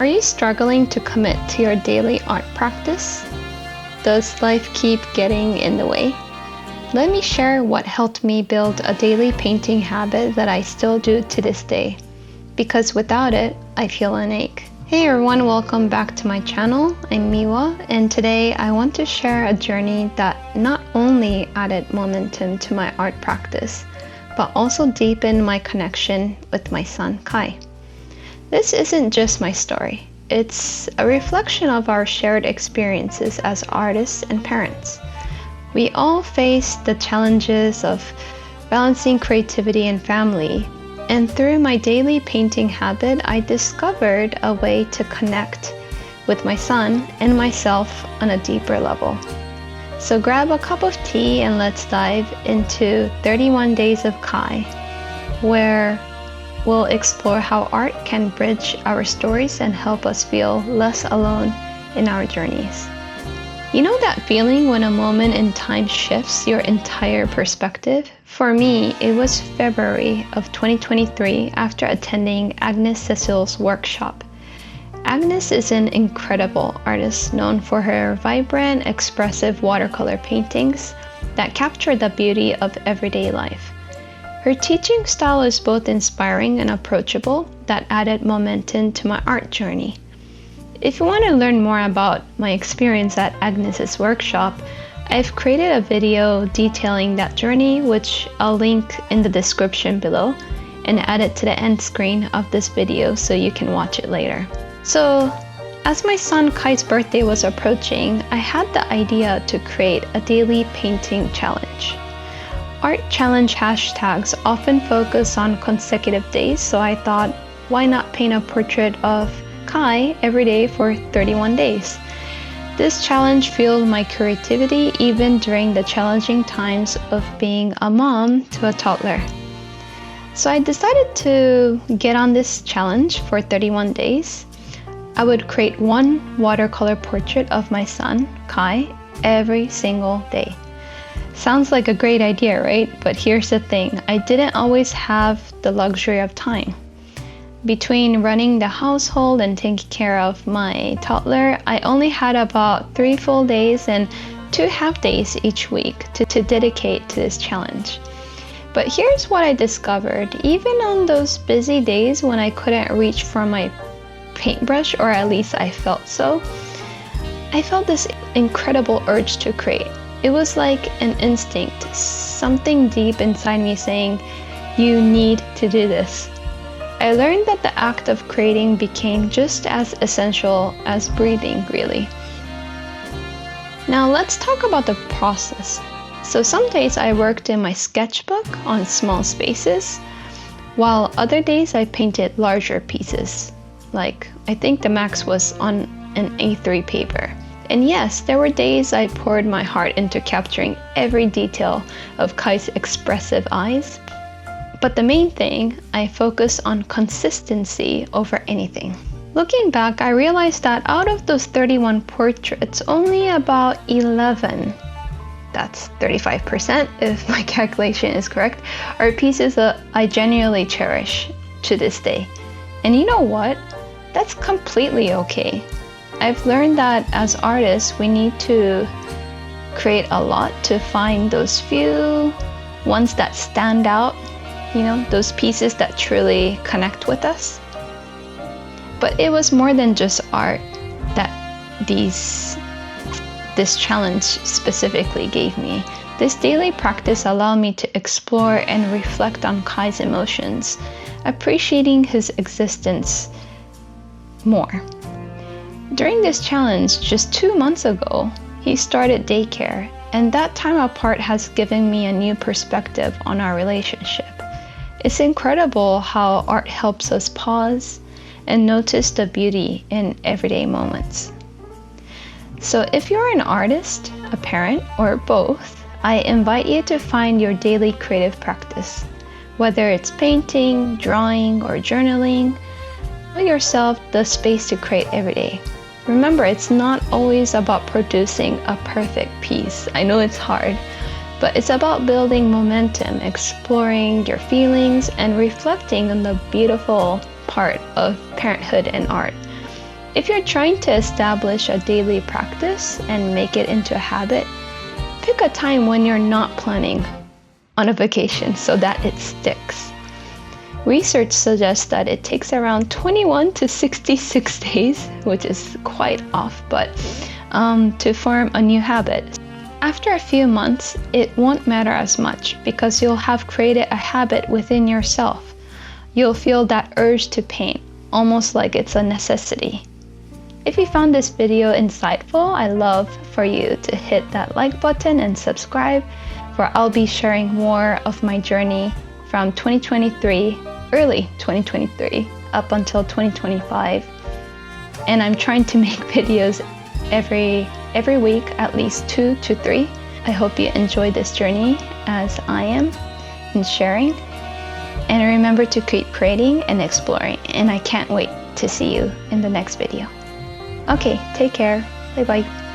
Are you struggling to commit to your daily art practice? Does life keep getting in the way? Let me share what helped me build a daily painting habit that I still do to this day. Because without it, I feel an ache. Hey everyone, welcome back to my channel. I'm Miwa, and today I want to share a journey that not only added momentum to my art practice, but also deepened my connection with my son Kai. This isn't just my story. It's a reflection of our shared experiences as artists and parents. We all face the challenges of balancing creativity and family, and through my daily painting habit, I discovered a way to connect with my son and myself on a deeper level. So grab a cup of tea and let's dive into 31 Days of Kai, where we'll explore how art can bridge our stories and help us feel less alone in our journeys. You know that feeling when a moment in time shifts your entire perspective? For me, it was February of 2023 after attending Agnes Cecil's workshop. Agnes is an incredible artist known for her vibrant, expressive watercolor paintings that capture the beauty of everyday life. Her teaching style is both inspiring and approachable that added momentum to my art journey. If you want to learn more about my experience at Agnes's workshop, I've created a video detailing that journey, which I'll link in the description below and add it to the end screen of this video so you can watch it later. So, as my son Kai's birthday was approaching, I had the idea to create a daily painting challenge. Art challenge hashtags often focus on consecutive days, so I thought, why not paint a portrait of Kai every day for 31 days? This challenge fueled my creativity even during the challenging times of being a mom to a toddler. So I decided to get on this challenge for 31 days. I would create one watercolor portrait of my son, Kai, every single day. Sounds like a great idea, right? But here's the thing, I didn't always have the luxury of time. Between running the household and taking care of my toddler, I only had about 3 full days and 2 half days each week to dedicate to this challenge. But here's what I discovered. Even on those busy days when I couldn't reach for my paintbrush, or at least I felt so, I felt this incredible urge to create. It was like an instinct, something deep inside me saying, you need to do this. I learned that the act of creating became just as essential as breathing, really. Now let's talk about the process. So some days I worked in my sketchbook on small spaces, while other days I painted larger pieces. Like, I think the max was on an A3 paper. And yes, there were days I poured my heart into capturing every detail of Kai's expressive eyes. But the main thing, I focus on consistency over anything. Looking back, I realized that out of those 31 portraits, only about 11, that's 35% if my calculation is correct, are pieces that I genuinely cherish to this day. And you know what? That's completely okay. I've learned that as artists, we need to create a lot to find those few ones that stand out, you know, those pieces that truly connect with us. But it was more than just art that this challenge specifically gave me. This daily practice allowed me to explore and reflect on Kai's emotions, appreciating his existence more. During this challenge, just 2 months ago, he started daycare, and that time apart has given me a new perspective on our relationship. It's incredible how art helps us pause and notice the beauty in everyday moments. So if you're an artist, a parent, or both, I invite you to find your daily creative practice. Whether it's painting, drawing, or journaling, allow yourself the space to create every day. Remember, it's not always about producing a perfect piece. I know it's hard, but it's about building momentum, exploring your feelings, and reflecting on the beautiful part of parenthood and art. If you're trying to establish a daily practice and make it into a habit, pick a time when you're not planning on a vacation so that it sticks. Research suggests that it takes around 21 to 66 days, which is quite off, but to form a new habit. After a few months, it won't matter as much because you'll have created a habit within yourself. You'll feel that urge to paint, almost like it's a necessity. If you found this video insightful, I'd love for you to hit that like button and subscribe, for I'll be sharing more of my journey from 2023, early 2023, up until 2025. And I'm trying to make videos every week, at least 2 to 3. I hope you enjoy this journey as I am in sharing. And remember to keep creating and exploring. And I can't wait to see you in the next video. Okay, take care. Bye bye.